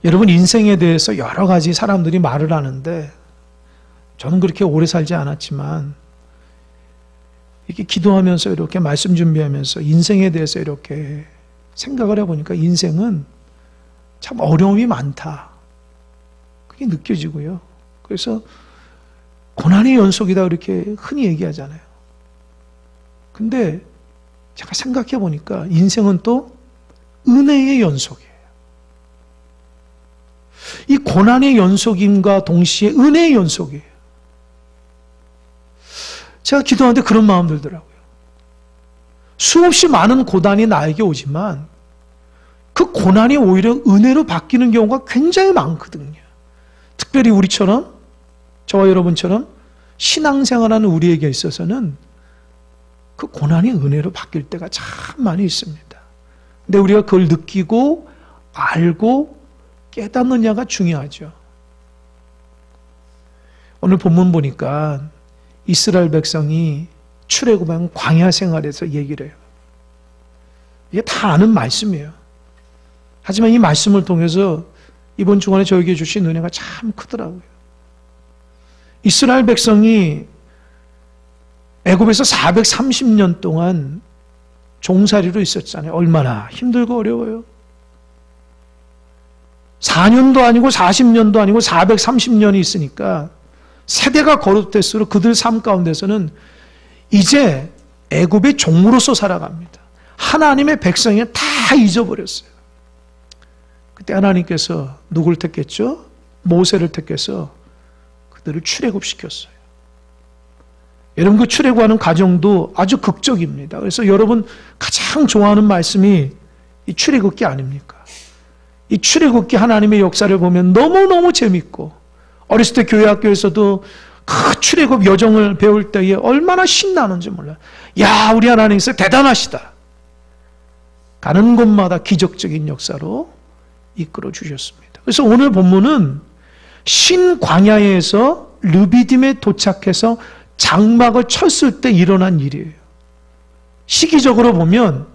여러분, 인생에 대해서 여러 가지 사람들이 말을 하는데 저는 그렇게 오래 살지 않았지만 이렇게 기도하면서 이렇게 말씀 준비하면서 인생에 대해서 이렇게 생각을 해보니까 인생은 참 어려움이 많다. 그게 느껴지고요. 그래서 고난의 연속이다 이렇게 흔히 얘기하잖아요. 근데 제가 생각해 보니까 인생은 또 은혜의 연속이에요. 이 고난의 연속임과 동시에 은혜의 연속이에요. 제가 기도하는데 그런 마음 들더라고요. 수없이 많은 고난이 나에게 오지만 그 고난이 오히려 은혜로 바뀌는 경우가 굉장히 많거든요. 특별히 우리처럼, 저와 여러분처럼 신앙생활하는 우리에게 있어서는 그 고난이 은혜로 바뀔 때가 참 많이 있습니다. 근데 우리가 그걸 느끼고 알고 깨닫느냐가 중요하죠. 오늘 본문 보니까 이스라엘 백성이 출애굽한 광야 생활에서 얘기를 해요. 이게 다 아는 말씀이에요. 하지만 이 말씀을 통해서 이번 주간에 저에게 주신 은혜가 참 크더라고요. 이스라엘 백성이 애굽에서 430년 동안 종살이로 있었잖아요. 얼마나 힘들고 어려워요. 4년도 아니고 40년도 아니고 430년이 있으니까 세대가 거듭될수록 그들 삶 가운데서는 이제 애굽의 종으로서 살아갑니다. 하나님의 백성이 다 잊어버렸어요. 그때 하나님께서 누굴 택했죠? 모세를 택해서 그들을 출애굽시켰어요. 여러분, 그 출애굽하는 과정도 아주 극적입니다. 그래서 여러분 가장 좋아하는 말씀이 이 출애굽기 아닙니까? 이 출애굽기 하나님의 역사를 보면 너무너무 재밌고, 어렸을 때 교회 학교에서도 그 출애굽 여정을 배울 때에 얼마나 신나는지 몰라요. 야, 우리 하나님께서 대단하시다. 가는 곳마다 기적적인 역사로 이끌어 주셨습니다. 그래서 오늘 본문은 신광야에서 르비딤에 도착해서 장막을 쳤을 때 일어난 일이에요. 시기적으로 보면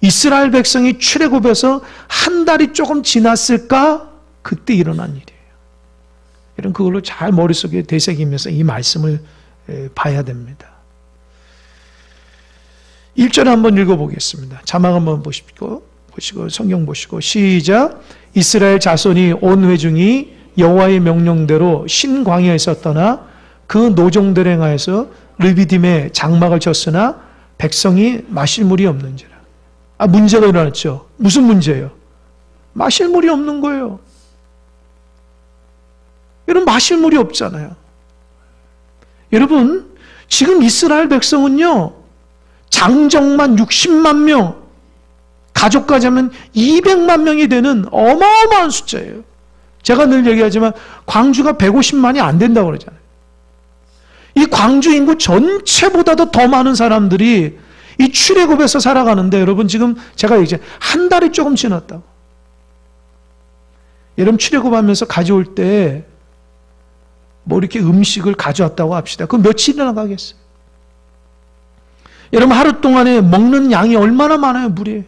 이스라엘 백성이 출애굽해서 한 달이 조금 지났을까? 그때 일어난 일이에요. 여러분, 그걸로 잘 머릿속에 되새기면서 이 말씀을 봐야 됩니다. 1절 한번 읽어보겠습니다. 자막 한번 보시고 성경 보시고 시작. 이스라엘 자손이 온 회중이 여호와의 명령대로 신광야에서 떠나 그 노종들 행하여서 르비딤에 장막을 쳤으나 백성이 마실 물이 없는지라. 문제가 일어났죠. 무슨 문제예요? 마실 물이 없는 거예요. 여러분, 마실 물이 없잖아요. 여러분, 지금 이스라엘 백성은요, 장정만 60만 명, 가족까지 하면 200만 명이 되는 어마어마한 숫자예요. 제가 늘 얘기하지만 광주가 150만이 안 된다고 그러잖아요. 이 광주 인구 전체보다도 더 많은 사람들이 이 출애굽에서 살아가는데, 여러분 지금 제가 이제 한 달이 조금 지났다고. 여러분, 출애굽하면서 가져올 때 뭐 이렇게 음식을 가져왔다고 합시다. 그럼 며칠이나 가겠어요? 여러분, 하루 동안에 먹는 양이 얼마나 많아요, 물이.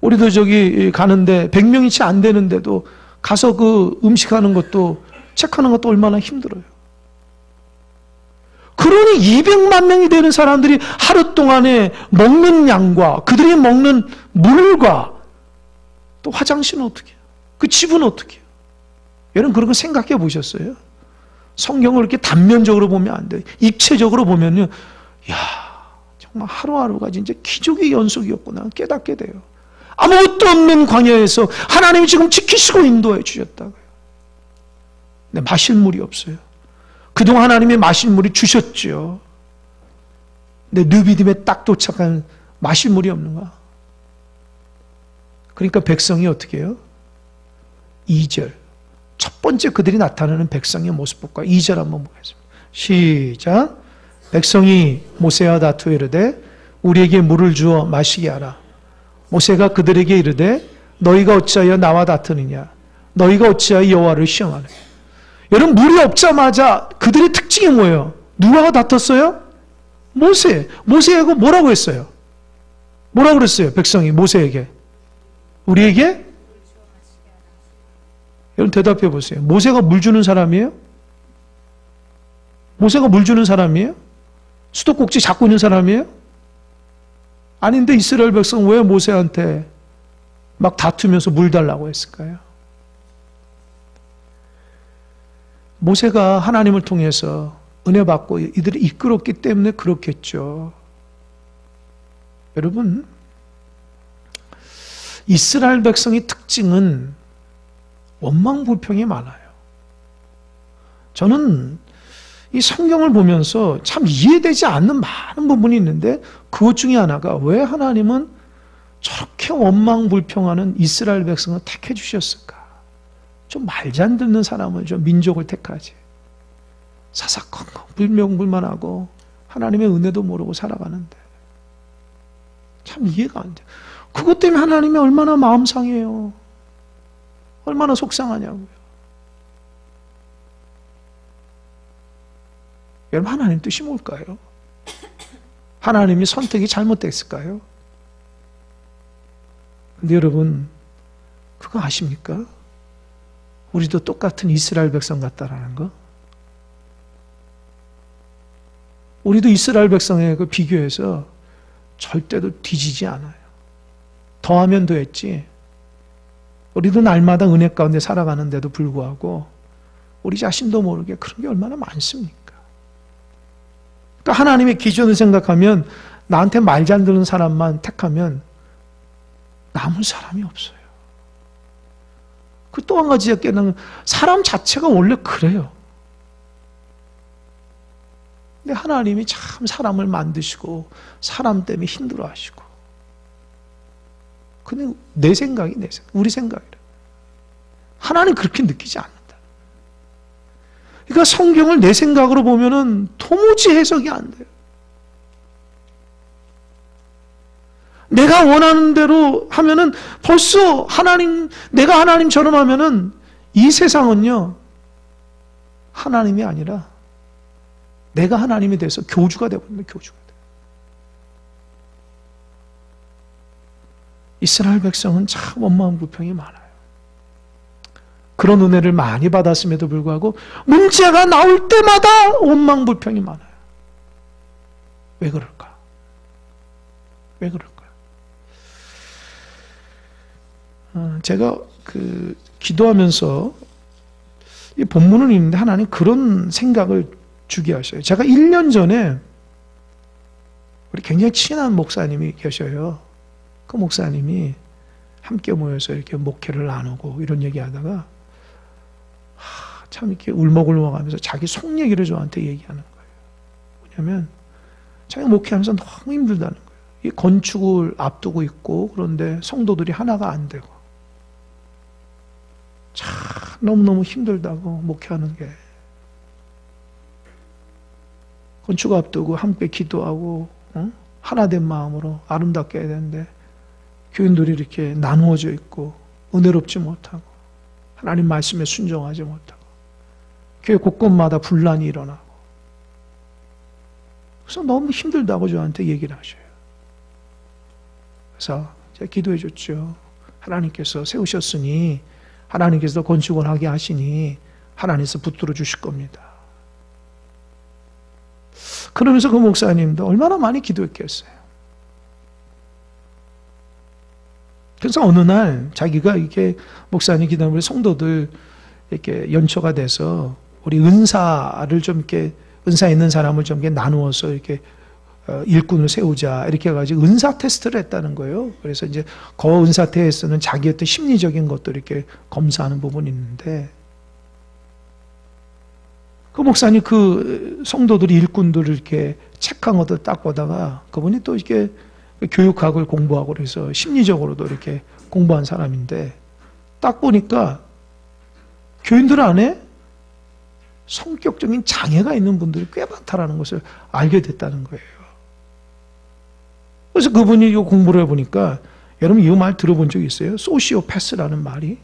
우리도 저기 가는데 100명이 채 안 되는데도 가서 그 음식하는 것도 체크하는 것도 얼마나 힘들어요. 그러니 200만 명이 되는 사람들이 하루 동안에 먹는 양과 그들이 먹는 물과 또 화장실은 어떻게 해요? 그 집은 어떻게 해요? 여러분, 그런 거 생각해 보셨어요? 성경을 이렇게 단면적으로 보면 안 돼요. 입체적으로 보면요, 야, 정말 하루하루가 진짜 기적의 연속이었구나 깨닫게 돼요. 아무것도 없는 광야에서 하나님이 지금 지키시고 인도해 주셨다고요. 근데 마실 물이 없어요. 그동안 하나님이 마실 물이 주셨죠. 근데 르비딤에 딱 도착한 마실 물이 없는 거야. 그러니까 백성이 어떻게 해요? 2절. 첫 번째 그들이 나타나는 백성의 모습 볼까요? 2절 한번 보겠습니다. 시작. 백성이 모세와 다투어 이르되 우리에게 물을 주어 마시게 하라. 모세가 그들에게 이르되 너희가 어찌하여 나와 다투느냐? 너희가 어찌하여 여호와를 시험하느냐? 여러분, 물이 없자마자 그들의 특징이 뭐예요? 누구와 다퉜어요? 모세. 모세하고 뭐라고 했어요? 뭐라고 그랬어요? 백성이 모세에게. 우리에게? 여러분 대답해 보세요. 모세가 물 주는 사람이에요? 모세가 물 주는 사람이에요? 수도꼭지 잡고 있는 사람이에요? 아닌데 이스라엘 백성 왜 모세한테 막 다투면서 물 달라고 했을까요? 모세가 하나님을 통해서 은혜 받고 이들을 이끌었기 때문에 그렇겠죠. 여러분, 이스라엘 백성의 특징은 원망불평이 많아요. 저는 이 성경을 보면서 참 이해되지 않는 많은 부분이 있는데 그것 중에 하나가 왜 하나님은 저렇게 원망불평하는 이스라엘 백성을 택해 주셨을까? 좀 말도 안 듣는 사람을, 좀 민족을 택하지. 사사건건 불명불만하고 하나님의 은혜도 모르고 살아가는데 참 이해가 안 돼. 그것 때문에 하나님이 얼마나 마음 상해요. 얼마나 속상하냐고요. 여러분, 하나님 뜻이 뭘까요? 하나님이 선택이 잘못됐을까요? 근데 여러분, 그거 아십니까? 우리도 똑같은 이스라엘 백성 같다라는 거. 우리도 이스라엘 백성에 그 비교해서 절대로 뒤지지 않아요. 더하면 더했지. 우리도 날마다 은혜 가운데 살아가는데도 불구하고 우리 자신도 모르게 그런 게 얼마나 많습니까? 그러니까 하나님의 기준을 생각하면 나한테 말 잘 듣는 사람만 택하면 남을 사람이 없어요. 그 또 한 가지 깨닫는 사람 자체가 원래 그래요. 근데 하나님이 참 사람을 만드시고 사람 때문에 힘들어하시고. 근데 내 생각이 우리 생각이라. 하나님 그렇게 느끼지 않는다. 그러니까 성경을 내 생각으로 보면은 도무지 해석이 안 돼요. 내가 원하는 대로 하면은 벌써 내가 하나님처럼 하면은 이 세상은요, 하나님이 아니라 내가 하나님이 돼서 교주가 되어버립니다. 교주가 돼. 이스라엘 백성은 참 원망불평이 많아요. 그런 은혜를 많이 받았음에도 불구하고 문제가 나올 때마다 원망불평이 많아요. 왜 그럴까? 왜 그럴까? 제가 기도하면서 이 본문을 읽는데 하나님 그런 생각을 주게 하셔요. 제가 1년 전에 우리 굉장히 친한 목사님이 계셔요. 그 목사님이 함께 모여서 이렇게 목회를 나누고 이런 얘기하다가 참 이렇게 울먹울먹하면서 자기 속 얘기를 저한테 얘기하는 거예요. 뭐냐면 자기가 목회하면서 너무 힘들다는 거예요. 이 건축을 앞두고 있고 그런데 성도들이 하나가 안 되고 참 너무너무 힘들다고 목회하는 게. 건축 앞두고 함께 기도하고 하나된 마음으로 아름답게 해야 되는데 교인들이 이렇게 나누어져 있고 은혜롭지 못하고 하나님 말씀에 순종하지 못하고 교회 곳곳마다 분란이 일어나고 그래서 너무 힘들다고 저한테 얘기를 하셔요. 그래서 제가 기도해 줬죠. 하나님께서 세우셨으니 하나님께서 건축을 하게 하시니 하나님께서 붙들어 주실 겁니다. 그러면서 그 목사님도 얼마나 많이 기도했겠어요. 그래서 어느 날 자기가 이렇게 목사님 기도하면 성도들 이렇게 연초가 돼서 우리 은사를 좀 이렇게 은사 있는 사람을 좀 이렇게 나누어서 이렇게 일꾼을 세우자 이렇게 해가지고 은사 테스트를 했다는 거예요. 그래서 이제 그 은사 테스트는 자기 어떤 심리적인 것도 이렇게 검사하는 부분이 있는데 그 목사님 그 성도들이 일꾼들을 이렇게 책한 것들 딱 보다가 그분이 또 이렇게 교육학을 공부하고 그래서 심리적으로도 이렇게 공부한 사람인데 딱 보니까 교인들 안에 성격적인 장애가 있는 분들이 꽤 많다라는 것을 알게 됐다는 거예요. 그래서 그분이 이 공부를 해보니까 여러분 이 말 들어본 적 있어요? 소시오패스라는 말이.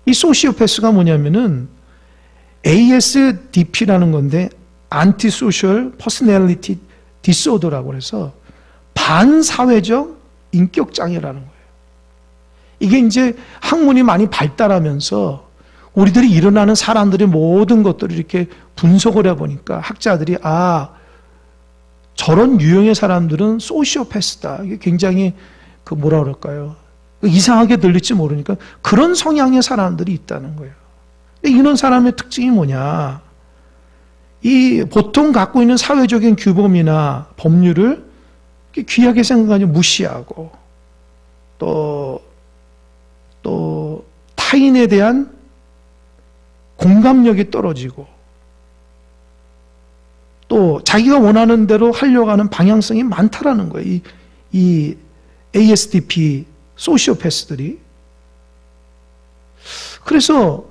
이 소시오패스가 뭐냐면은 ASDP라는 건데 Antisocial Personality Disorder라고 해서 반사회적 인격장애라는 거예요. 이게 이제 학문이 많이 발달하면서 우리들이 일어나는 사람들의 모든 것들을 이렇게 분석을 해보니까 학자들이 저런 유형의 사람들은 소시오패스다. 이게 굉장히 뭐라 그럴까요? 이상하게 들릴지 모르니까 그런 성향의 사람들이 있다는 거예요. 이런 사람의 특징이 뭐냐? 이 보통 갖고 있는 사회적인 규범이나 법률을 귀하게 생각하지 무시하고 또 타인에 대한 공감력이 떨어지고 또 자기가 원하는 대로 하려고 하는 방향성이 많다라는 거예요. 이 ASDP 소시오패스들이. 그래서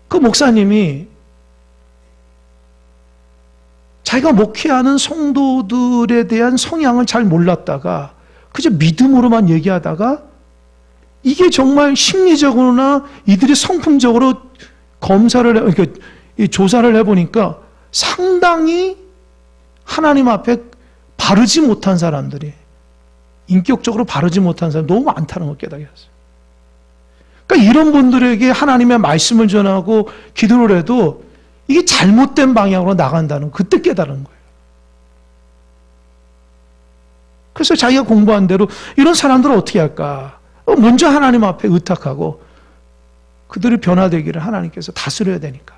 그 목사님이 자기가 목회하는 성도들에 대한 성향을 잘 몰랐다가 그저 믿음으로만 얘기하다가 이게 정말 심리적으로나 이들이 성품적으로 그러니까 조사를 해보니까 상당히 하나님 앞에 바르지 못한 사람들이, 인격적으로 바르지 못한 사람이 너무 많다는 걸 깨닫게 됐어요. 그러니까 이런 분들에게 하나님의 말씀을 전하고 기도를 해도 이게 잘못된 방향으로 나간다는 거, 그때 깨달은 거예요. 그래서 자기가 공부한 대로 이런 사람들은 어떻게 할까? 먼저 하나님 앞에 의탁하고 그들이 변화되기를 하나님께서 다스려야 되니까.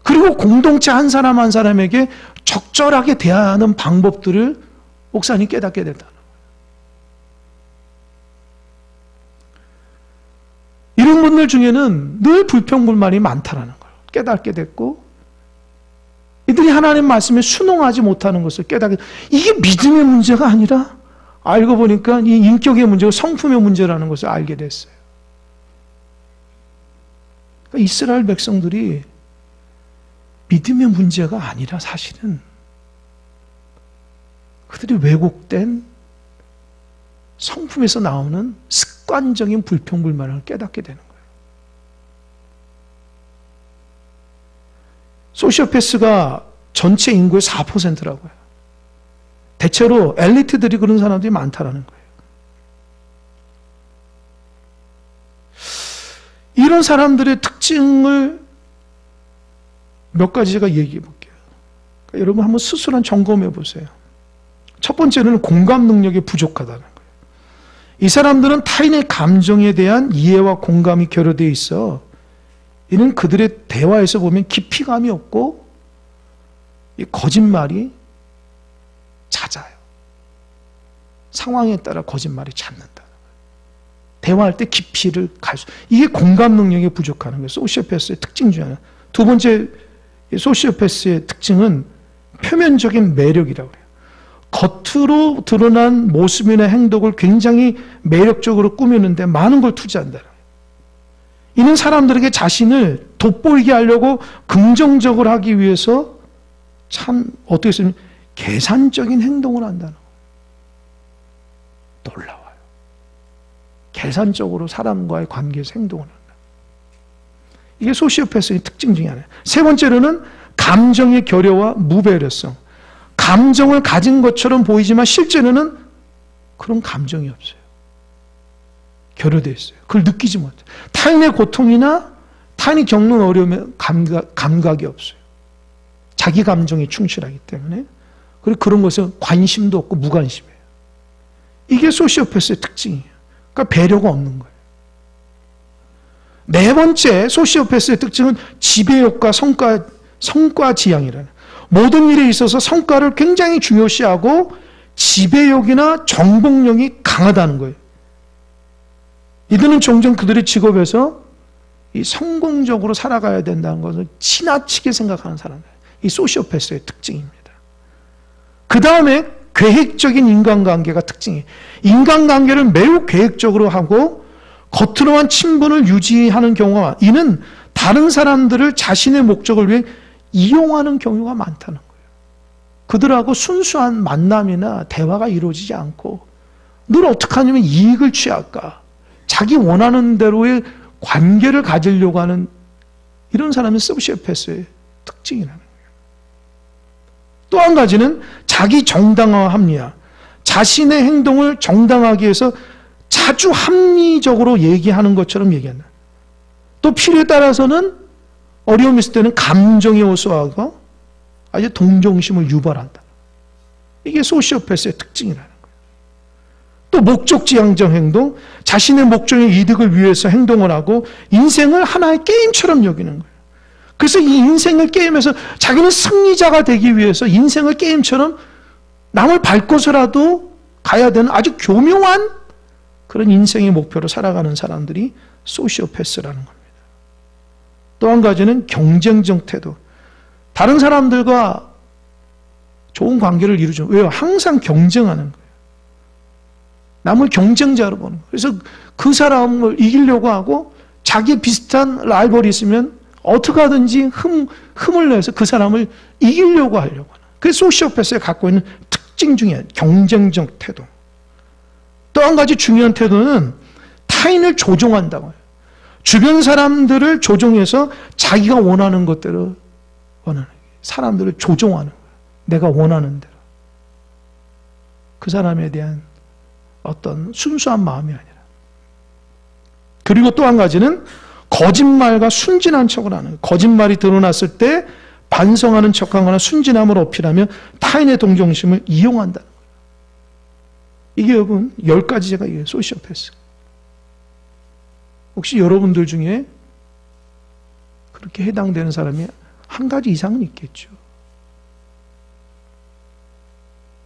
그리고 공동체 한 사람 한 사람에게 적절하게 대하는 방법들을 목사님 깨닫게 된다는 거예요. 이런 분들 중에는 늘 불평불만이 많다는 걸 깨닫게 됐고, 이들이 하나님 말씀에 순응하지 못하는 것을 깨닫게, 이게 믿음의 문제가 아니라 알고 보니까 이 인격의 문제고 성품의 문제라는 것을 알게 됐어요. 그러니까 이스라엘 백성들이 믿음의 문제가 아니라 사실은 그들이 왜곡된 성품에서 나오는 습관적인 불평불만을 깨닫게 되는 거예요. 소시오패스가 전체 인구의 4%라고요. 대체로 엘리트들이 그런 사람들이 많다라는 거예요. 이런 사람들의 특징을 몇 가지 제가 얘기해 볼게요. 그러니까 여러분 한번 스스로 점검해 보세요. 첫 번째는 공감 능력이 부족하다는 거예요. 이 사람들은 타인의 감정에 대한 이해와 공감이 결여되어 있어 이는 그들의 대화에서 보면 깊이감이 없고 이 거짓말이 잦아요. 상황에 따라 거짓말이 잦는다. 대화할 때 깊이를 이게 공감 능력이 부족하는 거예요. 소시오패스의 특징 중에 하나. 두 번째 소시오패스의 특징은 표면적인 매력이라고 해요. 겉으로 드러난 모습이나 행동을 굉장히 매력적으로 꾸미는데 많은 걸 투자한다. 이는 사람들에게 자신을 돋보이게 하려고 긍정적으로 하기 위해서 참 어떻게 쓰면 계산적인 행동을 한다는 거예요. 놀라워요. 계산적으로 사람과의 관계에서 행동을 한다. 이게 소시오패스의 특징 중에 하나예요. 세 번째로는 감정의 결여와 무배려성. 감정을 가진 것처럼 보이지만 실제로는 그런 감정이 없어요. 결여되어 있어요. 그걸 느끼지 못해요. 타인의 고통이나 타인이 겪는 어려움에 감각이 없어요. 자기 감정에 충실하기 때문에. 그리고 그런 것은 관심도 없고 무관심해요. 이게 소시오패스의 특징이에요. 그러니까 배려가 없는 거예요. 네 번째 소시오패스의 특징은 지배욕과 성과 지향이라는, 모든 일에 있어서 성과를 굉장히 중요시하고 지배욕이나 정복력이 강하다는 거예요. 이들은 종종 그들의 직업에서 이 성공적으로 살아가야 된다는 것을 지나치게 생각하는 사람들. 이 소시오패스의 특징입니다. 그 다음에 계획적인 인간관계가 특징이에요. 인간관계를 매우 계획적으로 하고 겉으로만 친분을 유지하는 경우가, 이는 다른 사람들을 자신의 목적을 위해 이용하는 경우가 많다는 거예요. 그들하고 순수한 만남이나 대화가 이루어지지 않고 늘 어떻게 하냐면 이익을 취할까, 자기 원하는 대로의 관계를 가지려고 하는 이런 사람이 소시오패스의 특징이라는 거예요. 또 한 가지는 자기 정당화 합리화. 자신의 행동을 정당하기 위해서 아주 합리적으로 얘기하는 것처럼 얘기한다. 또 필요에 따라서는 어려움이 있을 때는 감정이 호소하고 아주 동정심을 유발한다. 이게 소시오패스의 특징이라는 거예요. 또 목적지향적 행동, 자신의 목적의 이득을 위해서 행동을 하고 인생을 하나의 게임처럼 여기는 거예요. 그래서 이 인생을 게임에서 자기는 승리자가 되기 위해서 인생을 게임처럼 남을 밟고서라도 가야 되는 아주 교묘한 그런 인생의 목표로 살아가는 사람들이 소시오패스라는 겁니다. 또 한 가지는 경쟁적 태도. 다른 사람들과 좋은 관계를 이루죠. 왜요? 항상 경쟁하는 거예요. 남을 경쟁자로 보는 거예요. 그래서 그 사람을 이기려고 하고 자기 비슷한 라이벌이 있으면 어떻게 하든지 흠을 내서 그 사람을 이기려고 하려고 하는. 그게 소시오패스가 갖고 있는 특징 중에 경쟁적 태도. 또 한 가지 중요한 태도는 타인을 조종한다고 해요. 주변 사람들을 조종해서 자기가 원하는 것대로 원하는 거예요. 사람들을 조종하는 거예요. 내가 원하는 대로. 그 사람에 대한 어떤 순수한 마음이 아니라. 그리고 또 한 가지는 거짓말과 순진한 척을 하는 거예요. 거짓말이 드러났을 때 반성하는 척하거나 순진함을 어필하며 타인의 동정심을 이용한다는 거예요. 이게 여러분 10가지가 이게 소시오패스. 혹시 여러분들 중에 그렇게 해당되는 사람이 한 가지 이상은 있겠죠.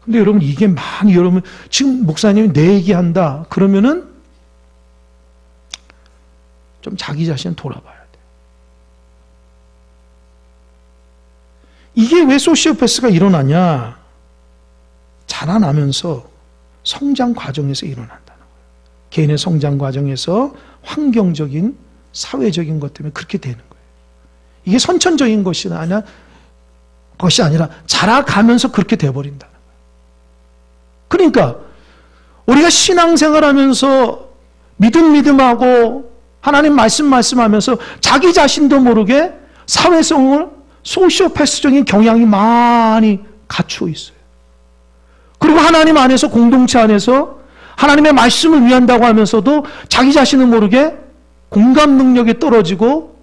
근데 여러분 이게 많이 여러분 지금 목사님이 내 얘기한다 그러면은 좀 자기 자신을 돌아봐야 돼요. 이게 왜 소시오패스가 일어나냐? 자라나면서 성장 과정에서 일어난다는 거예요. 개인의 성장 과정에서 환경적인 사회적인 것 때문에 그렇게 되는 거예요. 이게 선천적인 것이 아니라 자라가면서 그렇게 돼버린다는 거예요. 그러니까 우리가 신앙생활하면서 믿음하고 하나님 말씀하면서 자기 자신도 모르게 사회성을 소시오패스적인 경향이 많이 갖추어 있어요. 그리고 하나님 안에서 공동체 안에서 하나님의 말씀을 위한다고 하면서도 자기 자신은 모르게 공감 능력이 떨어지고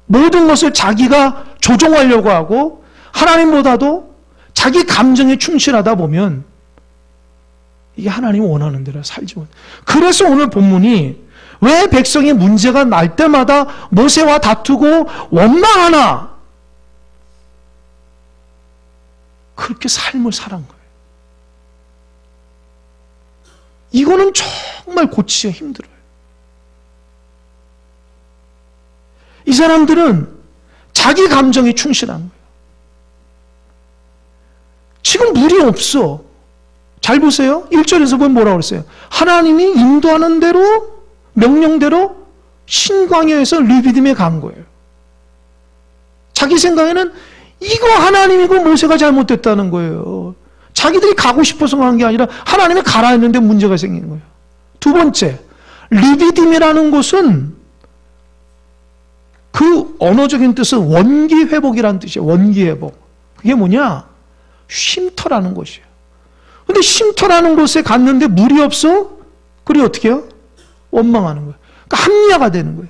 모든 것을 자기가 조종하려고 하고 하나님보다도 자기 감정에 충실하다 보면 이게 하나님이 원하는 대로 살지 못. 그래서 오늘 본문이 왜 백성이 문제가 날 때마다 모세와 다투고 원망하나? 그렇게 삶을 살한 거예요. 이거는 정말 고치기가 힘들어요. 이 사람들은 자기 감정에 충실한 거예요. 지금 물이 없어. 잘 보세요. 1절에서 보면 뭐라고 그랬어요? 하나님이 인도하는 대로 명령대로 신광야에서 르비딤에 간 거예요. 자기 생각에는 이거 하나님이고 모세가 잘못됐다는 거예요. 자기들이 가고 싶어서 간 게 아니라 하나님이 가라 했는데 문제가 생긴 거예요. 두 번째, 르비딤이라는 곳은 그 언어적인 뜻은 원기회복이라는 뜻이에요. 원기회복. 그게 뭐냐? 쉼터라는 곳이에요. 근데 쉼터라는 곳에 갔는데 물이 없어? 그래 어떻게 해요? 원망하는 거예요. 그러니까 합리화가 되는 거예요.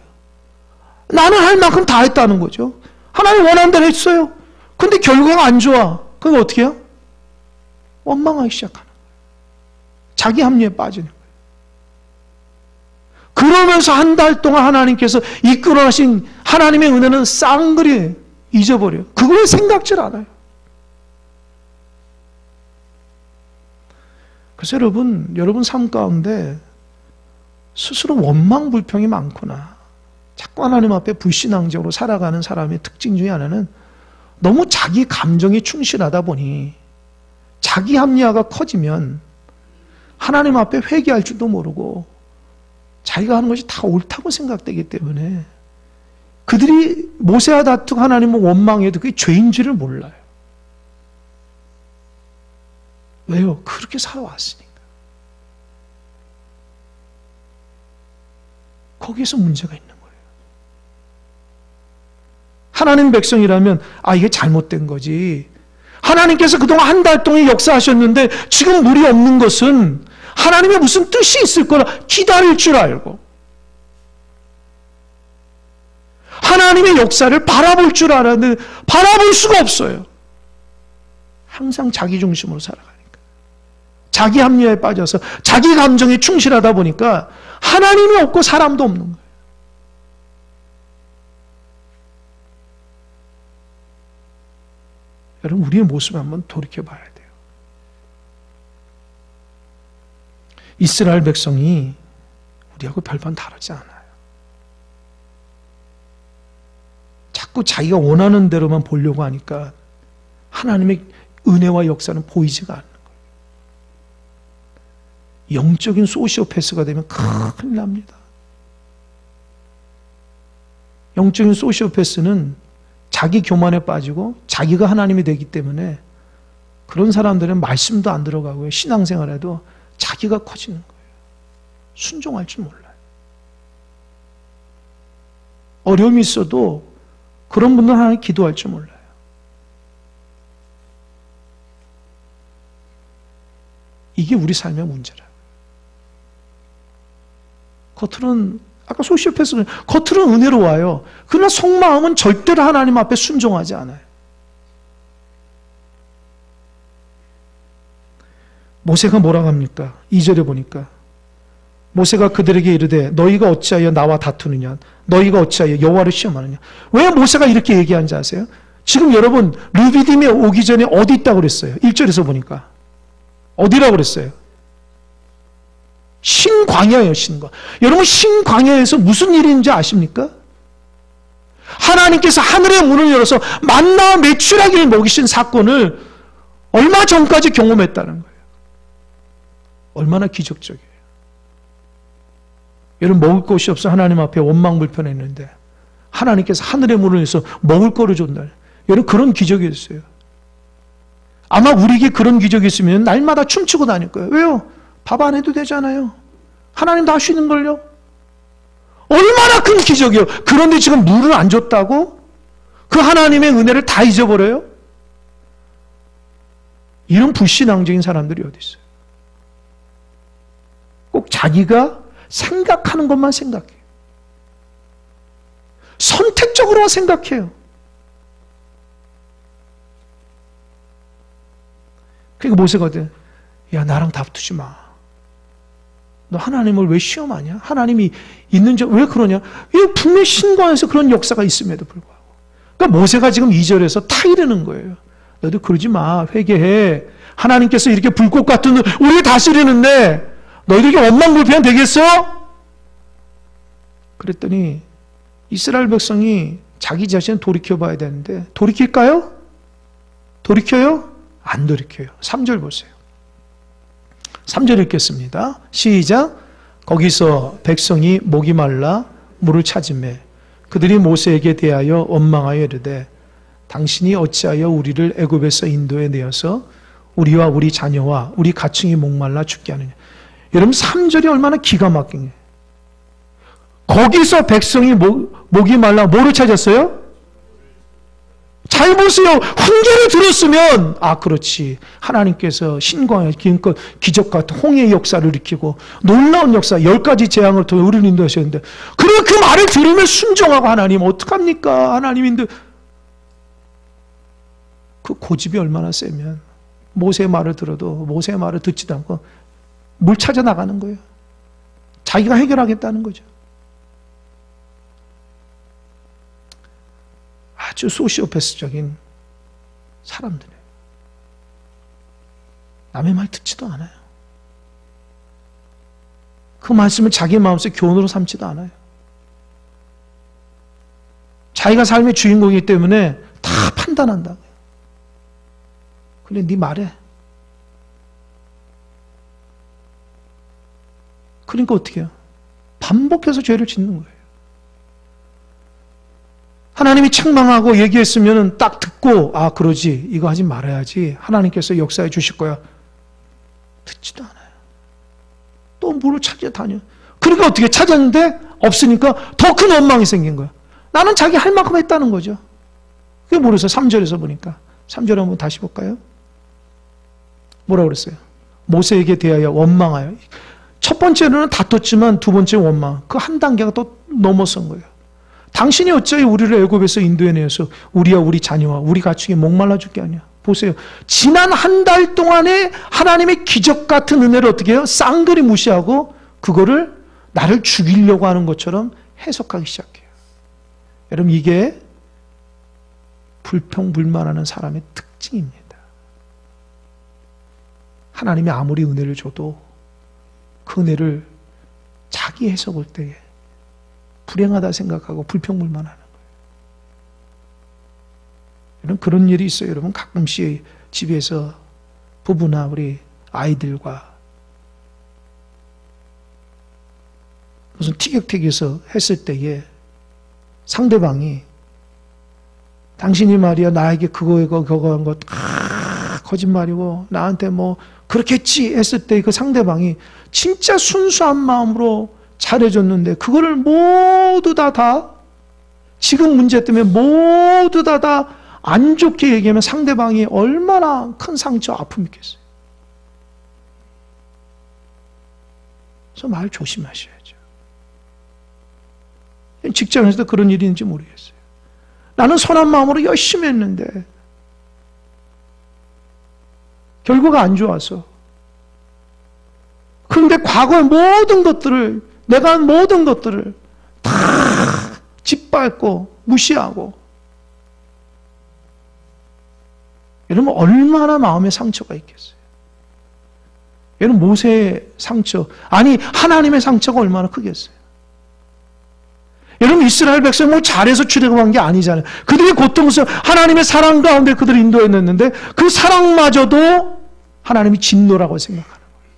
나는 할 만큼 다 했다는 거죠. 하나님 원하는 대로 했어요. 근데 결과가 안 좋아. 그럼 어떻게 해요? 원망하기 시작하는 거예요. 자기 합리에 빠지는 거예요. 그러면서 한 달 동안 하나님께서 이끌어 가신 하나님의 은혜는 쌍그리 잊어버려요. 그걸 생각질 않아요. 그래서 여러분 삶 가운데 스스로 원망 불평이 많구나. 자꾸 하나님 앞에 불신앙적으로 살아가는 사람의 특징 중에 하나는 너무 자기 감정에 충실하다 보니 자기 합리화가 커지면 하나님 앞에 회개할 줄도 모르고 자기가 하는 것이 다 옳다고 생각되기 때문에 그들이 모세와 다투고 하나님을 원망해도 그게 죄인 줄을 몰라요. 왜요? 그렇게 살아왔으니까. 거기에서 문제가 있는 거예요. 하나님 백성이라면 이게 잘못된 거지. 하나님께서 그동안 한 달 동안 역사하셨는데 지금 물이 없는 것은 하나님의 무슨 뜻이 있을 거라 기다릴 줄 알고 하나님의 역사를 바라볼 줄 알았는데 바라볼 수가 없어요. 항상 자기 중심으로 살아가니까. 자기 합리화에 빠져서 자기 감정에 충실하다 보니까 하나님이 없고 사람도 없는 거예요. 여러분, 우리의 모습을 한번 돌이켜봐야 돼요. 이스라엘 백성이 우리하고 별반 다르지 않아요. 자꾸 자기가 원하는 대로만 보려고 하니까 하나님의 은혜와 역사는 보이지가 않는 거예요. 영적인 소시오패스가 되면 큰일 납니다. 영적인 소시오패스는 자기 교만에 빠지고 자기가 하나님이 되기 때문에 그런 사람들은 말씀도 안 들어가고요. 신앙생활에도 자기가 커지는 거예요. 순종할 줄 몰라요. 어려움이 있어도 그런 분들은 하나님 기도할 줄 몰라요. 이게 우리 삶의 문제라. 겉으로는 아까 소시오패스는 겉으로는 은혜로워요. 그러나 속마음은 절대로 하나님 앞에 순종하지 않아요. 모세가 뭐라고 합니까? 2절에 보니까 모세가 그들에게 이르되 너희가 어찌하여 나와 다투느냐? 너희가 어찌하여 여호와를 시험하느냐? 왜 모세가 이렇게 얘기한지 아세요? 지금 여러분 르비딤에 오기 전에 어디 있다고 그랬어요? 1절에서 보니까 어디라고 그랬어요? 신광야예요, 신광야. 여러분, 신광야에서 무슨 일이 있는지 아십니까? 하나님께서 하늘의 문을 열어서 만나와 메추라기를 먹이신 사건을 얼마 전까지 경험했다는 거예요. 얼마나 기적적이에요. 여러분, 먹을 것이 없어 하나님 앞에 원망불편했는데 하나님께서 하늘의 문을 열어서 먹을 거를 줬다. 여러분, 그런 기적이 있어요. 아마 우리에게 그런 기적이 있으면 날마다 춤추고 다닐 거예요. 왜요? 밥 안 해도 되잖아요. 하나님 다 쉬는걸요. 얼마나 큰 기적이에요. 그런데 지금 물을 안 줬다고? 그 하나님의 은혜를 다 잊어버려요? 이런 불신앙적인 사람들이 어디 있어요? 꼭 자기가 생각하는 것만 생각해요. 선택적으로만 생각해요. 그러니까 모세가 야, 나랑 다투지 마. 너 하나님을 왜 시험하냐? 하나님이 있는지 왜 그러냐? 이 분명히 신광에서 그런 역사가 있음에도 불구하고. 그러니까 모세가 지금 2절에서 타이르는 거예요. 너도 그러지 마. 회개해. 하나님께서 이렇게 불꽃 같은 우리를 다스리는데 너희들에게 원망불평 되겠어? 그랬더니 이스라엘 백성이 자기 자신을 돌이켜봐야 되는데 돌이킬까요? 돌이켜요? 안 돌이켜요. 3절 보세요. 3절 읽겠습니다. 시작. 거기서 백성이 목이 말라 물을 찾으매 그들이 모세에게 대하여 원망하여 이르되 당신이 어찌하여 우리를 애굽에서 인도에 내어서 우리와 우리 자녀와 우리 가축이 목말라 죽게 하느냐. 여러분 3절이 얼마나 기가 막힌 거예요. 거기서 백성이 목이 말라 뭐를 찾았어요? 잘 보세요. 훈계를 들었으면 아 그렇지. 하나님께서 신광야 기껏 기적 같은 홍해의 역사를 일으키고 놀라운 역사 10가지 재앙을 통해 우리를 인도하셨는데 그래 그 말을 들으면 순종하고 하나님 어떡합니까? 하나님인데 그 고집이 얼마나 세면 모세의 말을 들어도 모세의 말을 듣지도 않고 물 찾아 나가는 거예요. 자기가 해결하겠다는 거죠. 아주 소시오패스적인 사람들이에요. 남의 말 듣지도 않아요. 그 말씀을 자기 마음속에 교훈으로 삼지도 않아요. 자기가 삶의 주인공이기 때문에 다 판단한다고요. 근데 네 말해. 그러니까 어떻게 해요? 반복해서 죄를 짓는 거예요. 하나님이 책망하고 얘기했으면 딱 듣고 아 그러지 이거 하지 말아야지 하나님께서 역사해 주실 거야. 듣지도 않아요. 또 뭐를 찾아다녀. 그러니까 어떻게 찾았는데 없으니까 더 큰 원망이 생긴 거야. 나는 자기 할 만큼 했다는 거죠. 그게 모르겠어요. 3절에서 보니까 3절 한번 다시 볼까요? 뭐라고 그랬어요? 모세에게 대하여 원망하여. 첫 번째로는 다퉜지만 두 번째 원망. 그 한 단계가 또 넘어선 거예요. 당신이 어찌하여 우리를 애굽에서 인도해내서 우리와 우리 자녀와 우리 가축이 목말라 죽게 하냐. 보세요. 지난 한 달 동안에 하나님의 기적 같은 은혜를 어떻게 해요? 쌍그리 무시하고 그거를 나를 죽이려고 하는 것처럼 해석하기 시작해요. 여러분, 이게 불평불만하는 사람의 특징입니다. 하나님이 아무리 은혜를 줘도 그 은혜를 자기 해석할 때에 불행하다 생각하고 불평불만하는 거예요. 여러분, 그런 일이 있어요. 여러분, 가끔씩 집에서 부부나 우리 아이들과 무슨 티격태격에서 했을 때에 상대방이 당신이 말이야 나에게 그거 한 거 거짓말이고 나한테 뭐 그렇겠지 했을 때 그 상대방이 진짜 순수한 마음으로 잘해줬는데 그거를 모두 다 지금 문제 때문에 모두 다 안 좋게 얘기하면 상대방이 얼마나 큰 상처 아픔이 있겠어요. 그래서 말 조심하셔야죠. 직장에서도 그런 일이 있는지 모르겠어요. 나는 선한 마음으로 열심히 했는데 결과가 안 좋아서. 그런데 과거의 모든 것들을, 내가 한 모든 것들을 다 짓밟고 무시하고. 여러분, 얼마나 마음에 상처가 있겠어요. 여러분, 모세의 상처, 아니 하나님의 상처가 얼마나 크겠어요. 여러분, 이스라엘 백성 뭐 잘해서 출애굽한 게 아니잖아요. 그들이 고통스러워 하나님의 사랑 가운데 그들을 인도했는데 그 사랑마저도 하나님이 진노라고 생각하는 거예요.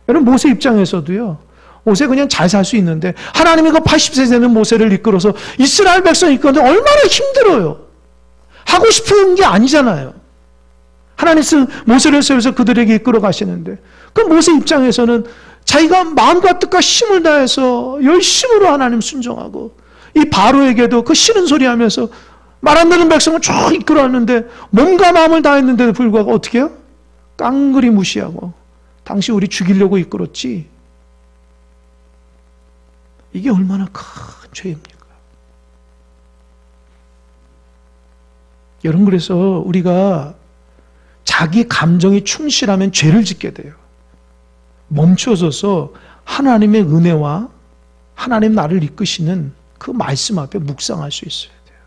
여러분, 모세 입장에서도요. 모세 그냥 잘 살 수 있는데 하나님이 그 80세 되는 모세를 이끌어서 이스라엘 백성을 이끌는데 얼마나 힘들어요. 하고 싶은 게 아니잖아요. 하나님은 모세를 세워서 그들에게 이끌어 가시는데 그 모세 입장에서는 자기가 마음과 뜻과 힘을 다해서 열심으로 하나님 순종하고 이 바로에게도 그 싫은 소리 하면서 말 안 듣는 백성을 쭉 이끌어왔는데 몸과 마음을 다했는데도 불구하고 어떻게 해요? 깡그리 무시하고 당신 우리 죽이려고 이끌었지. 이게 얼마나 큰 죄입니까? 여러분, 그래서 우리가 자기 감정이 충실하면 죄를 짓게 돼요. 멈춰서서 하나님의 은혜와 하나님 나를 이끄시는 그 말씀 앞에 묵상할 수 있어야 돼요.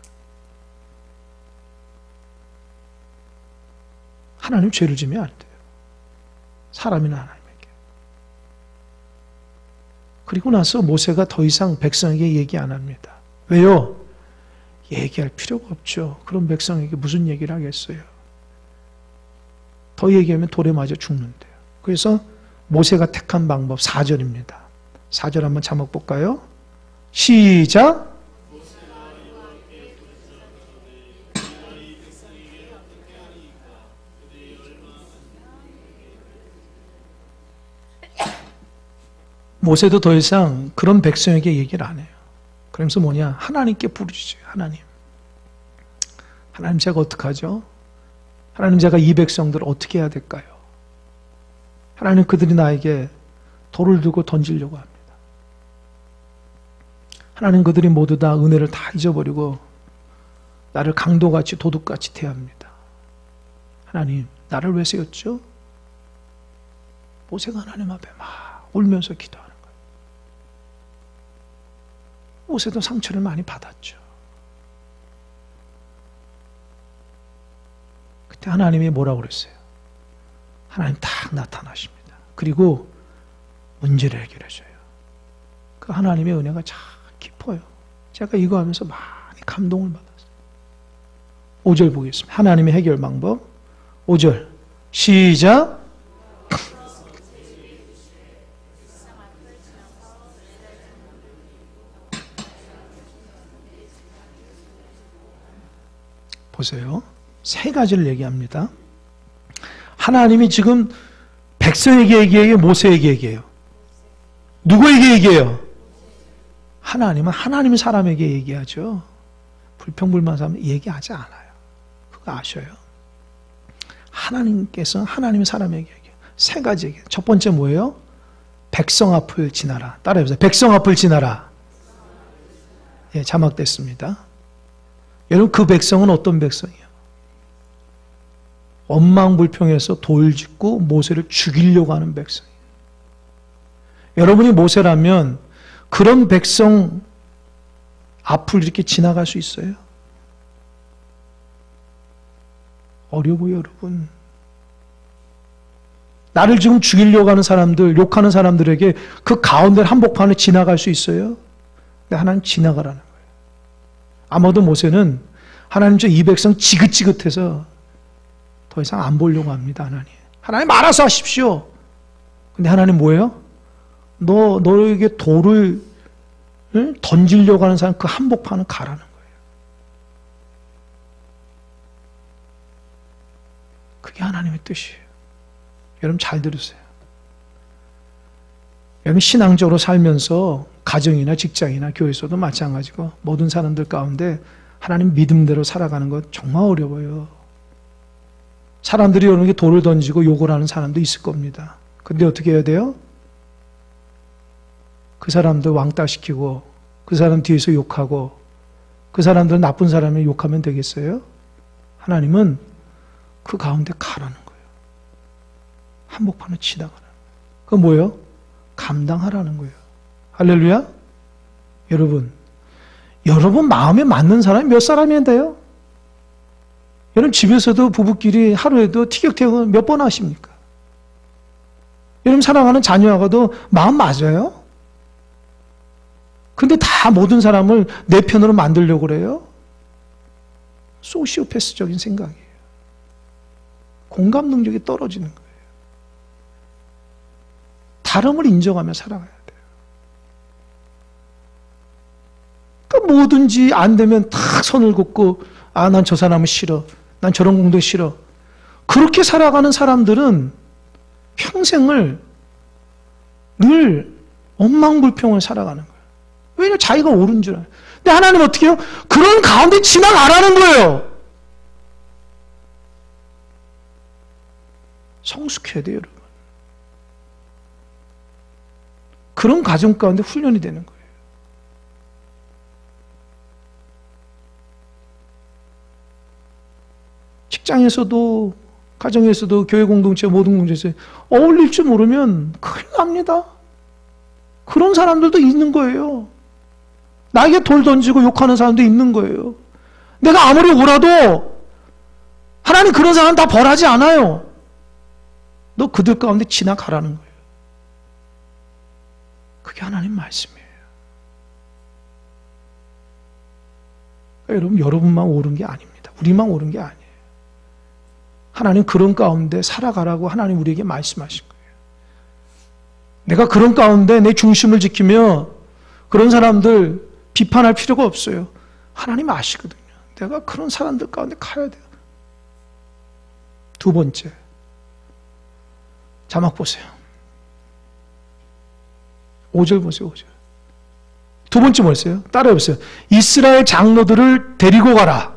하나님 죄를 지면 안 돼요. 사람이나 하나님에게. 그리고 나서 모세가 더 이상 백성에게 얘기 안 합니다. 왜요? 얘기할 필요가 없죠. 그런 백성에게 무슨 얘기를 하겠어요? 더 얘기하면 돌에 맞아 죽는데요. 그래서 모세가 택한 방법 4절입니다. 4절 한번 자막 볼까요? 시작! 모세도 더 이상 그런 백성에게 얘기를 안 해요. 그러면서 뭐냐? 하나님께 부르짖어요. 하나님 제가 어떡하죠? 하나님 제가 이 백성들을 어떻게 해야 될까요? 하나님 그들이 나에게 돌을 들고 던지려고 합니다. 하나님 그들이 모두 다 은혜를 다 잊어버리고 나를 강도같이 도둑같이 대합니다. 하나님 나를 왜 세웠죠? 모세가 하나님 앞에 막 울면서 기도하는 거예요. 모세도 상처를 많이 받았죠. 그때 하나님이 뭐라고 그랬어요? 하나님 딱 나타나십니다. 그리고 문제를 해결해줘요. 그 하나님의 은혜가 참 깊어요. 제가 이거 하면서 많이 감동을 받았어요. 5절 보겠습니다. 하나님의 해결 방법 5절 시작. 보세요. 세 가지를 얘기합니다. 하나님이 지금 백성에게 얘기해요? 모세에게 얘기해요? 누구에게 얘기해요? 하나님은 하나님 사람에게 얘기하죠. 불평불만 사람 얘기하지 않아요. 그거 아셔요? 하나님께서 하나님 사람에게 얘기해요. 세 가지 얘기해요. 첫 번째 뭐예요? 백성 앞을 지나라. 따라해보세요. 백성 앞을 지나라. 예, 자막됐습니다. 여러분, 그 백성은 어떤 백성이에요? 원망불평해서 돌 짚고 모세를 죽이려고 하는 백성이에요. 여러분이 모세라면 그런 백성 앞을 이렇게 지나갈 수 있어요? 어려워요, 여러분. 나를 지금 죽이려고 하는 사람들, 욕하는 사람들에게 그 가운데 한복판을 지나갈 수 있어요? 근데 하나님 지나가라는 거예요. 아마도 모세는 하나님 이 백성 지긋지긋해서 더 이상 안 보려고 합니다, 하나님. 하나님 알아서 하십시오. 근데 하나님 뭐예요? 너에게 돌을 던지려고 하는 사람 그 한복판은 가라는 거예요. 그게 하나님의 뜻이에요. 여러분 잘 들으세요. 여러분 신앙적으로 살면서 가정이나 직장이나 교회에서도 마찬가지고 모든 사람들 가운데 하나님 믿음대로 살아가는 것 정말 어려워요. 사람들이 여러분에게 돌을 던지고 욕을 하는 사람도 있을 겁니다. 근데 어떻게 해야 돼요? 그 사람들 왕따시키고 그 사람 뒤에서 욕하고 그 사람들은 나쁜 사람을 욕하면 되겠어요? 하나님은 그 가운데 가라는 거예요. 한복판을 지나가라는 거예요. 그건 뭐예요? 감당하라는 거예요. 할렐루야? 여러분 마음에 맞는 사람이 몇 사람이면 돼요? 여러분 집에서도 부부끼리 하루에도 티격태격을 몇 번 하십니까? 여러분 사랑하는 자녀하고도 마음 맞아요? 근데 다 모든 사람을 내 편으로 만들려고 그래요? 소시오패스적인 생각이에요. 공감 능력이 떨어지는 거예요. 다름을 인정하며 살아가야 돼요. 그러니까 뭐든지 안 되면 탁 선을 긋고 난 저 사람은 싫어. 난 저런 공동 싫어. 그렇게 살아가는 사람들은 평생을 늘 원망불평을 살아가는 거예요. 왜냐하면 자기가 옳은 줄 알아요. 근데 하나님 어떻게 해요? 그런 가운데 지나가라는 거예요. 성숙해야 돼요, 여러분. 그런 가정 가운데 훈련이 되는 거예요. 직장에서도, 가정에서도, 교회 공동체, 모든 공동체에서 어울릴 줄 모르면 큰일 납니다. 그런 사람들도 있는 거예요. 나에게 돌 던지고 욕하는 사람도 있는 거예요. 내가 아무리 울어도 하나님 그런 사람 다 벌하지 않아요. 너 그들 가운데 지나가라는 거예요. 그게 하나님 말씀이에요. 그러니까 여러분만 옳은 게 아닙니다. 우리만 옳은 게 아니에요. 하나님 그런 가운데 살아가라고 하나님 우리에게 말씀하신 거예요. 내가 그런 가운데 내 중심을 지키며 그런 사람들 비판할 필요가 없어요. 하나님 아시거든요. 내가 그런 사람들 가운데 가야 돼요. 두 번째, 자막 보세요. 5절 보세요. 5절. 두 번째 뭐였어요? 따라해보세요. 이스라엘 장로들을 데리고 가라.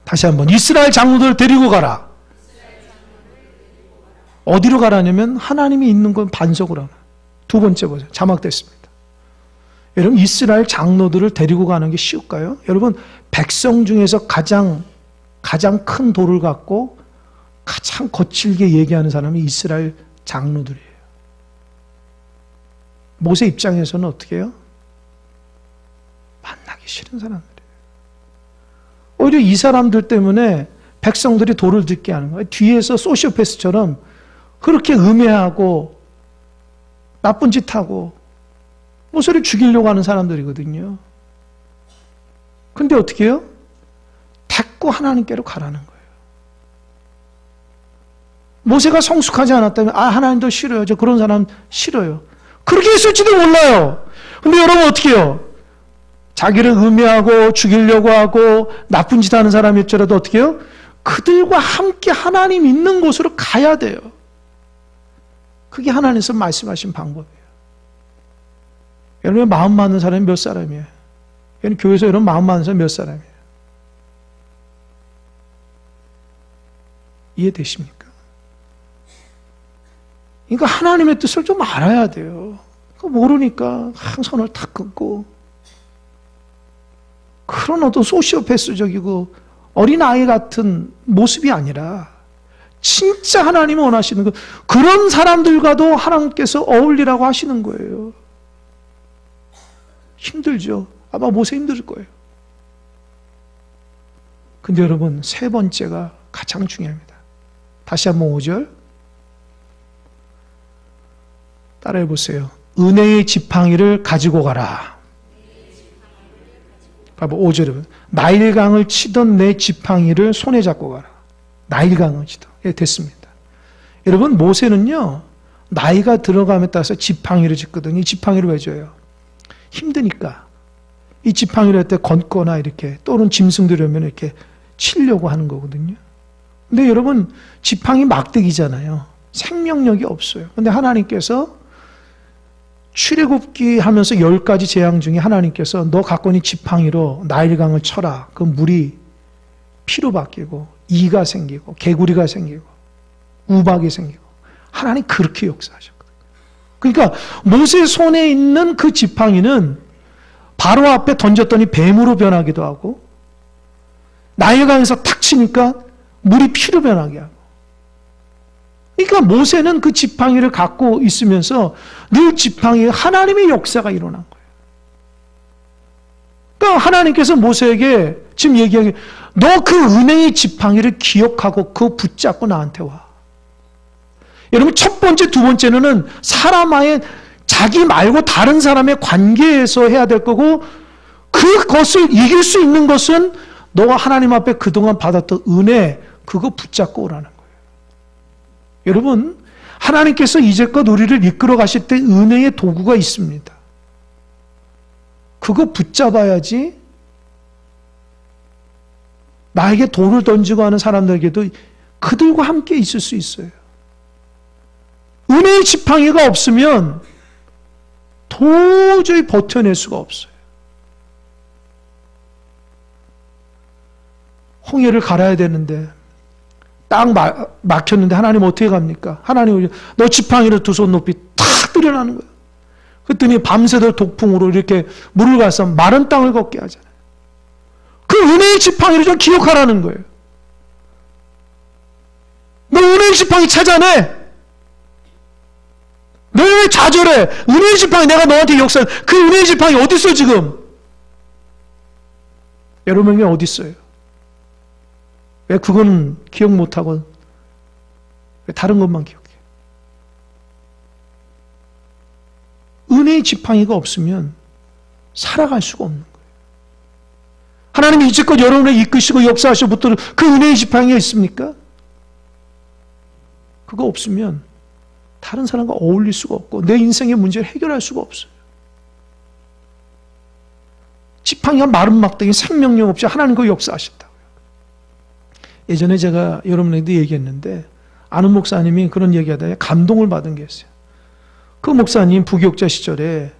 다시 한번 이스라엘 장로들을 데리고 가라. 어디로 가라냐면 하나님이 있는 건 반석으로 하나. 두 번째 보세요. 자막됐습니다. 여러분 이스라엘 장로들을 데리고 가는 게 쉬울까요? 여러분 백성 중에서 가장 큰 돌을 갖고 가장 거칠게 얘기하는 사람이 이스라엘 장로들이에요. 모세 입장에서는 어떻게 해요? 만나기 싫은 사람들이에요. 오히려 이 사람들 때문에 백성들이 돌을 듣게 하는 거예요. 뒤에서 소시오패스처럼 그렇게 음해하고 나쁜 짓 하고 모세를 죽이려고 하는 사람들이거든요. 근데 어떻게 해요? 데리고 하나님께로 가라는 거예요. 모세가 성숙하지 않았다면 하나님도 싫어요. 저 그런 사람 싫어요. 그렇게 했을지도 몰라요. 근데 여러분 어떻게 해요? 자기를 음해하고 죽이려고 하고 나쁜 짓 하는 사람일지라도 어떻게 해요? 그들과 함께 하나님 있는 곳으로 가야 돼요. 그게 하나님께서 말씀하신 방법이에요. 여러분 마음 맞는 사람이 몇 사람이에요? 여러분 교회에서 여러분 마음 맞는 사람이 몇 사람이에요? 이해되십니까? 그러니까 하나님의 뜻을 좀 알아야 돼요. 모르니까 손을 탁 끊고 그런 어떤 소시오패스적이고 어린아이 같은 모습이 아니라 진짜 하나님이 원하시는 그런 사람들과도 하나님께서 어울리라고 하시는 거예요. 힘들죠. 아마 모세 힘들 거예요. 근데 여러분, 세 번째가 가장 중요합니다. 다시 한번 5절 따라해 보세요. 은혜의 지팡이를 가지고 가라. 봐봐, 5절은 나일강을 치던 내 지팡이를 손에 잡고 가라. 나일강을 치던. 예, 됐습니다. 여러분, 모세는요, 나이가 들어감에 따라서 지팡이를 짚거든요. 이 지팡이를 왜 줘요? 힘드니까. 이 지팡이를 할 때 건거나 이렇게 또는 짐승들이 오면 이렇게 치려고 하는 거거든요. 근데 여러분, 지팡이 막대기잖아요. 생명력이 없어요. 근데 하나님께서 출애굽기 하면서 10가지 재앙 중에 하나님께서 너 갖고 있는 지팡이로 나일강을 쳐라. 그 물이 피로 바뀌고 이가 생기고 개구리가 생기고 우박이 생기고 하나님 그렇게 역사하셨거든요. 그러니까 모세 손에 있는 그 지팡이는 바로 앞에 던졌더니 뱀으로 변하기도 하고 나일강에서 탁 치니까 물이 피로 변하게 하고 그러니까 모세는 그 지팡이를 갖고 있으면서 늘 지팡이에 하나님의 역사가 일어난 거예요. 그러니까 하나님께서 모세에게 지금 얘기하기 너 그 은혜의 지팡이를 기억하고 그거 붙잡고 나한테 와. 여러분 첫 번째, 두 번째는 사람과의 자기 말고 다른 사람의 관계에서 해야 될 거고 그것을 이길 수 있는 것은 너가 하나님 앞에 그동안 받았던 은혜 그거 붙잡고 오라는 거예요. 여러분 하나님께서 이제껏 우리를 이끌어 가실 때 은혜의 도구가 있습니다. 그거 붙잡아야지 나에게 돌을 던지고 하는 사람들에게도 그들과 함께 있을 수 있어요. 은혜의 지팡이가 없으면 도저히 버텨낼 수가 없어요. 홍해를 갈아야 되는데 딱 막혔는데 하나님 어떻게 갑니까? 하나님 너 지팡이를 두 손 높이 탁 들여놔는 거예요. 그랬더니 밤새도록 독풍으로 이렇게 물을 가서 마른 땅을 걷게 하잖아요. 그 은혜의 지팡이를 좀 기억하라는 거예요. 너 은혜의 지팡이 찾아내. 너 왜 좌절해? 은혜의 지팡이 내가 너한테 역사해. 그 은혜의 지팡이 어디 있어 지금? 여러분에게 어디 있어요? 왜 그거는 기억 못하고 왜 다른 것만 기억해? 은혜의 지팡이가 없으면 살아갈 수가 없는 거예요. 하나님이 이제껏 여러분을 이끄시고 역사하시고 붙들은 그 은혜의 지팡이가 있습니까? 그거 없으면 다른 사람과 어울릴 수가 없고 내 인생의 문제를 해결할 수가 없어요. 지팡이가 마른 막대기 생명력 없이 하나님 그 역사하신다고요. 예전에 제가 여러분에게도 얘기했는데 아는 목사님이 그런 얘기하다가 감동을 받은 게 있어요. 그 목사님 부교육자 시절에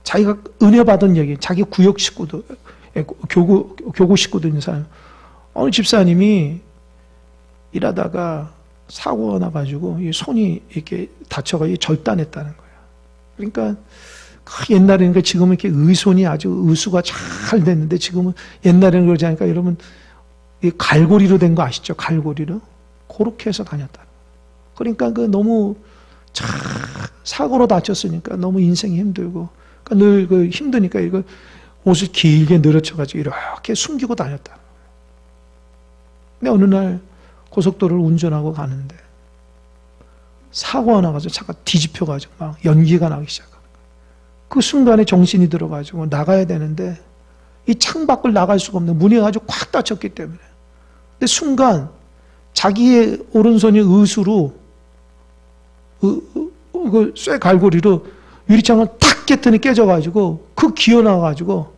자기가 은혜 받은 얘기, 자기 구역 식구도 교구 식구도 있는 사람, 어느 집사님이 일하다가 사고가 나가지고 이 손이 이렇게 다쳐가지고 절단했다는 거예요. 그러니까 옛날에는 지금은 이렇게 의손이 아주 의수가 잘 됐는데 지금은 옛날에는 그러지 않으니까 여러분 이 갈고리로 된 거 아시죠? 갈고리로 그렇게 해서 다녔다. 그러니까 그 너무 사고로 다쳤으니까 너무 인생이 힘들고 그러니까 늘 그 힘드니까 이거 옷을 길게 늘어쳐가지고 이렇게 숨기고 다녔다. 근데 어느 날 고속도로를 운전하고 가는데 사고가 나가지고 차가 뒤집혀가지고 막 연기가 나기 시작하는 거예요. 그 순간에 정신이 들어가지고 나가야 되는데 이 창밖을 나갈 수가 없는 문이 아주 꽉 닫혔기 때문에 근데 순간 자기의 오른손이 의수로 그 쇠 갈고리로 유리창을 탁 깨더니 깨져가지고 그 기어 나와가지고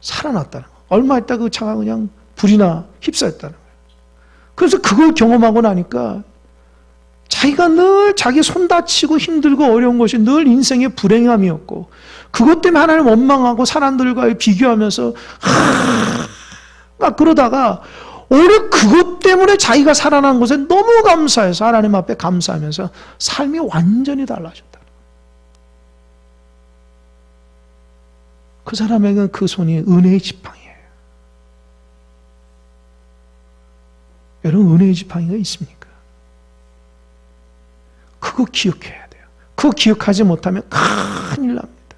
살아났다는 거예요. 얼마 있다 그 차가 그냥 불이나 휩싸였다는 거예요. 그래서 그걸 경험하고 나니까 자기가 늘 자기 손 다치고 힘들고 어려운 것이 늘 인생의 불행함이었고 그것 때문에 하나님 원망하고 사람들과 비교하면서 막 그러다가 오히려 그것 때문에 자기가 살아난 것에 너무 감사해서 하나님 앞에 감사하면서 삶이 완전히 달라졌다. 그 사람에게는 그 손이 은혜의 지팡이에요. 여러분, 은혜의 지팡이가 있습니까? 그거 기억해야 돼요. 그거 기억하지 못하면 큰일 납니다.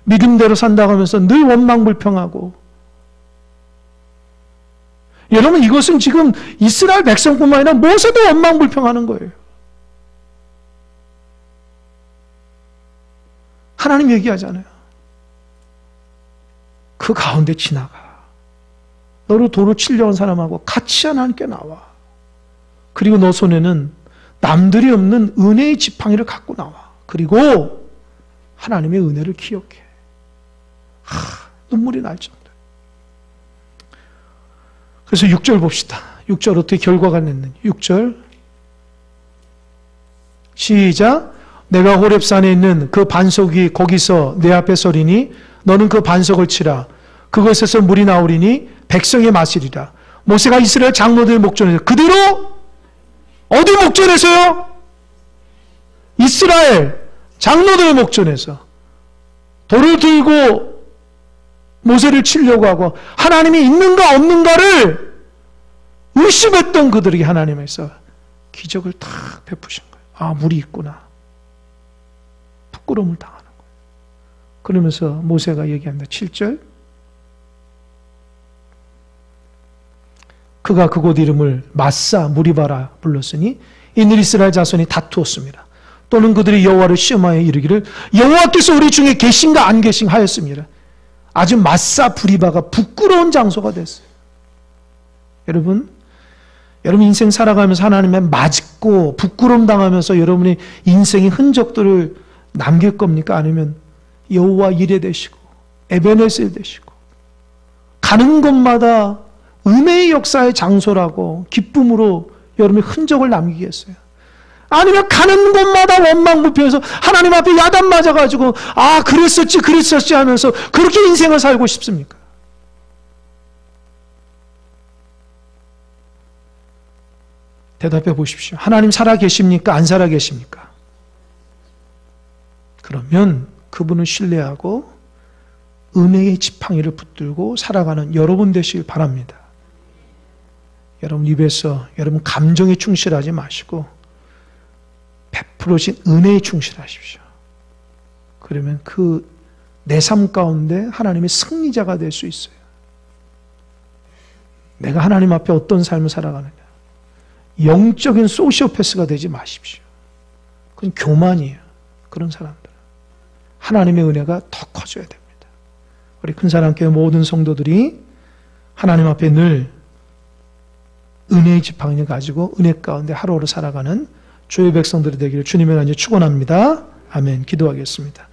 믿음대로 산다고 하면서 늘 원망불평하고, 여러분, 이것은 지금 이스라엘 백성뿐만 아니라 모세도 원망불평하는 거예요. 하나님 얘기하잖아요. 그 가운데 지나가. 너로 도로 치려온 사람하고 같이 하나님께 나와. 그리고 너 손에는 남들이 없는 은혜의 지팡이를 갖고 나와. 그리고 하나님의 은혜를 기억해. 눈물이 날 정도. 그래서 6절 봅시다. 6절 어떻게 결과가 냈는지. 6절 시작. 내가 호렙산에 있는 그 반석이 거기서 내 앞에 서리니 너는 그 반석을 치라. 그것에서 물이 나오리니 백성의 마시리라. 모세가 이스라엘 장로들의 목전에서 그대로 어디 목전에서요? 이스라엘 장로들의 목전에서 돌을 들고 모세를 치려고 하고 하나님이 있는가 없는가를 의심했던 그들에게 하나님께서 기적을 탁 베푸신 거예요. 아, 물이 있구나. 부끄러움을 당하는 거예요. 그러면서 모세가 얘기합니다. 7절. 그가 그곳 이름을 마사 무리바라 불렀으니 이늘 이스라엘 자손이 다투었습니다. 또는 그들이 여호와를 시험하여 이르기를 여호와께서 우리 중에 계신가 안 계신가 하였습니다. 아주 마사 부리바가 부끄러운 장소가 됐어요. 여러분 인생 살아가면서 하나님에 맞고 부끄러움 당하면서 여러분이 인생의 흔적들을 남길 겁니까? 아니면 여호와 이레 되시고 에베네셀 되시고 가는 곳마다 은혜의 역사의 장소라고 기쁨으로 여러분의 흔적을 남기겠어요? 아니면 가는 곳마다 원망불평해서 하나님 앞에 야단 맞아가지고 아 그랬었지 하면서 그렇게 인생을 살고 싶습니까? 대답해 보십시오. 하나님 살아 계십니까? 안 살아 계십니까? 그러면 그분을 신뢰하고 은혜의 지팡이를 붙들고 살아가는 여러분 되시길 바랍니다. 여러분 입에서 여러분 감정에 충실하지 마시고 베풀어진 은혜에 충실하십시오. 그러면 그 내 삶 가운데 하나님의 승리자가 될 수 있어요. 내가 하나님 앞에 어떤 삶을 살아가느냐. 영적인 소시오패스가 되지 마십시오. 그건 교만이에요. 그런 사람들은. 하나님의 은혜가 더 커져야 됩니다. 우리 큰사랑교회 모든 성도들이 하나님 앞에 늘 은혜의 지팡이를 가지고 은혜 가운데 하루하루 살아가는 주의 백성들이 되기를 주님의 간절히 축원합니다. 아멘. 기도하겠습니다.